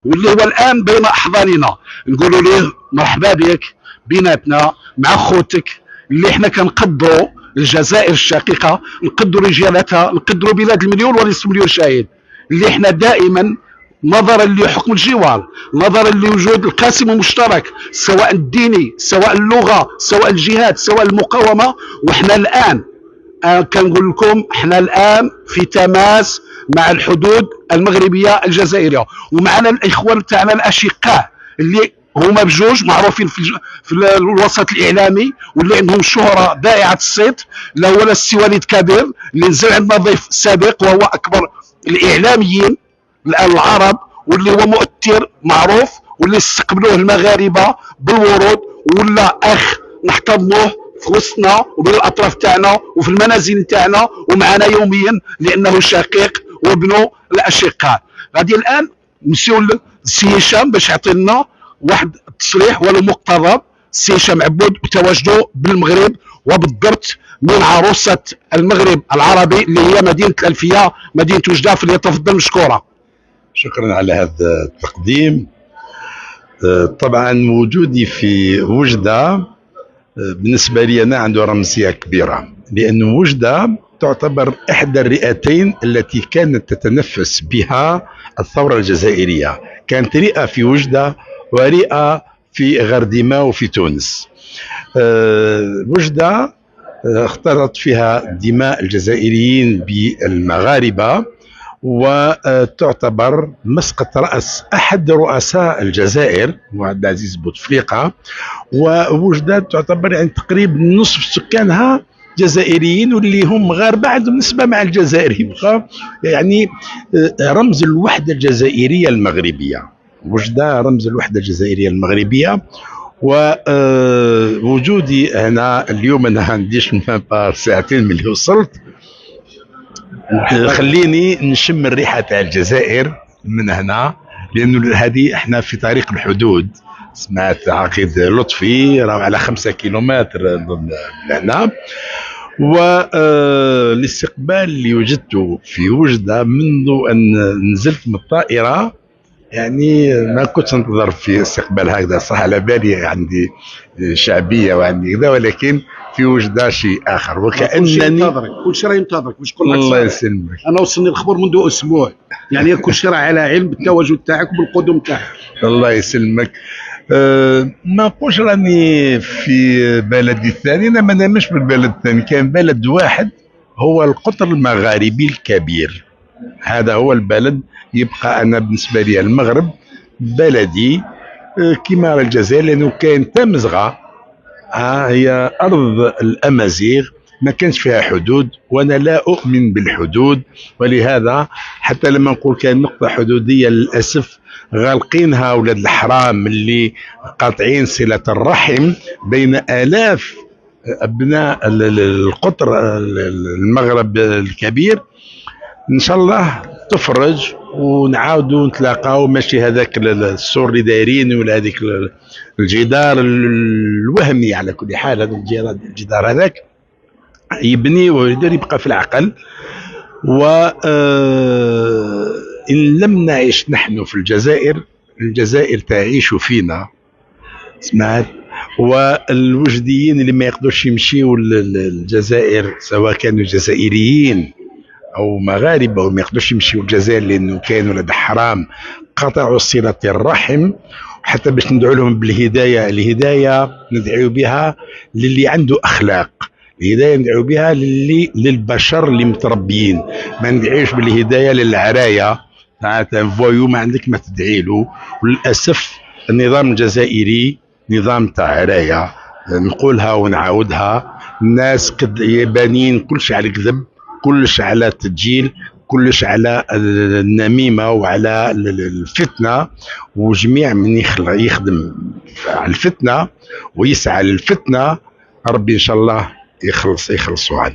واللي هو الان بين احضاننا، نقولوا ليه مرحبا بك بيناتنا مع خوتك، اللي احنا كنقدروا الجزائر الشقيقه، نقدروا رجالتها، نقدروا بلاد المليون ونصف مليون شاهد، اللي احنا دائما نظرا لحكم الجوار، نظرا لوجود القاسم المشترك سواء الديني سواء اللغه سواء الجهاد سواء المقاومه. وإحنا الان كنقول لكم احنا الان في تماس مع الحدود المغربيه الجزائريه، ومعنا الاخوان تاعنا الاشقاء اللي هما بجوج معروفين في الوسط الاعلامي، واللي عندهم شهره بائعه الصيت. الاول السي وليد كبير اللي نزل عندنا ضيف سابق، وهو اكبر الاعلاميين الان العرب، واللي هو مؤثر معروف، واللي استقبلوه المغاربه بالورود، ولا اخ نحتضنوه في وسطنا وبين الاطراف تاعنا وفي المنازل تاعنا ومعنا يوميا لانه شقيق وابنه الاشقاء. غادي الان نمشيو للسي هشام باش يعطي لنا واحد التصريح ولو مقتضب. السي هشام عبود بتواجده بالمغرب وبالضبط من عروسه المغرب العربي اللي هي مدينه الالفيه، مدينه وجده، فليتفضل مشكوره. شكرا على هذا التقديم. طبعا وجودي في وجده بالنسبة لي أنا عنده رمزية كبيرة، لأن وجدة تعتبر إحدى الرئتين التي كانت تتنفس بها الثورة الجزائرية. كانت رئة في وجدة ورئة في غرديمة وفي تونس. وجدة اختلط فيها دماء الجزائريين بالمغاربة، وتعتبر مسقط رأس أحد رؤساء الجزائر هو عبد العزيز بوتفليقة. ووجدة تعتبر يعني تقريبا نصف سكانها جزائريين، واللي هم مغاربة عندهم نسبة مع الجزائر، يبقى يعني رمز الوحدة الجزائرية المغربية. وجدة رمز الوحدة الجزائرية المغربية. ووجودي هنا اليوم أنا عنديش ساعتين من اللي وصلت، خليني نشم الريحة تاع الجزائر من هنا، لأنه هذه احنا في طريق الحدود. سمعت عقيد لطفي راه على 5 كيلومتر من هنا. والاستقبال اللي وجدته في وجدة منذ أن نزلت من الطائرة، يعني ما كنتش ننتظر في استقبال هكذا. صح على بالي عندي شعبية وعندي كذا، ولكن في وجدة شيء آخر، وكأنني كل شيء راه ينتظرك باش نقول لك. الله يسلمك. أنا وصلني الخبر منذ أسبوع، يعني كل شيء راه على علم بالتواجد تاعك وبالقدوم تاعك. الله يسلمك. ما نقولش راني في بلدي الثاني، انا ما نامش بالبلد الثاني. كان بلد واحد هو القطر المغاربي الكبير، هذا هو البلد. يبقى انا بالنسبه لي المغرب بلدي كما الجزائر، لانه كان تمزغه، هي ارض الامازيغ، ما كانش فيها حدود، وانا لا اؤمن بالحدود. ولهذا حتى لما نقول كان نقطه حدوديه للاسف غالقينها ولاد الحرام اللي قاطعين صله الرحم بين الاف ابناء القطر المغرب الكبير. ان شاء الله تفرج ونعاودوا نتلاقاو، ماشي هذاك السور اللي دايرين ولا هذيك الجدار الوهمي. على كل حال هذا الجدار هذاك يبني ويدير يبقى في العقل. وإن لم نعيش نحن في الجزائر، الجزائر تعيش فينا. سمعت؟ والوجديين اللي ما يقدرش يمشيوا الجزائر، سواء كانوا جزائريين او مغاربه، وما يقدرش يمشيوا الجزائر لانه كانوا ولاد حرام قطعوا صله الرحم. حتى باش ندعو لهم بالهدايه، الهدايه ندعو بها للي عنده اخلاق، الهدايه ندعو بها للبشر اللي متربيين، ما ندعيش بالهدايه للعرايه تاع فويو ما عندك ما تدعي له. وللاسف النظام الجزائري نظام تاع عرايه، نقولها ونعاودها. الناس قد بانين كلش على الكذب، كلش على التسجيل، كلش على النميمه وعلى الفتنه. وجميع من يخدم على الفتنه ويسعى للفتنه، ربي ان شاء الله يخلص وعد.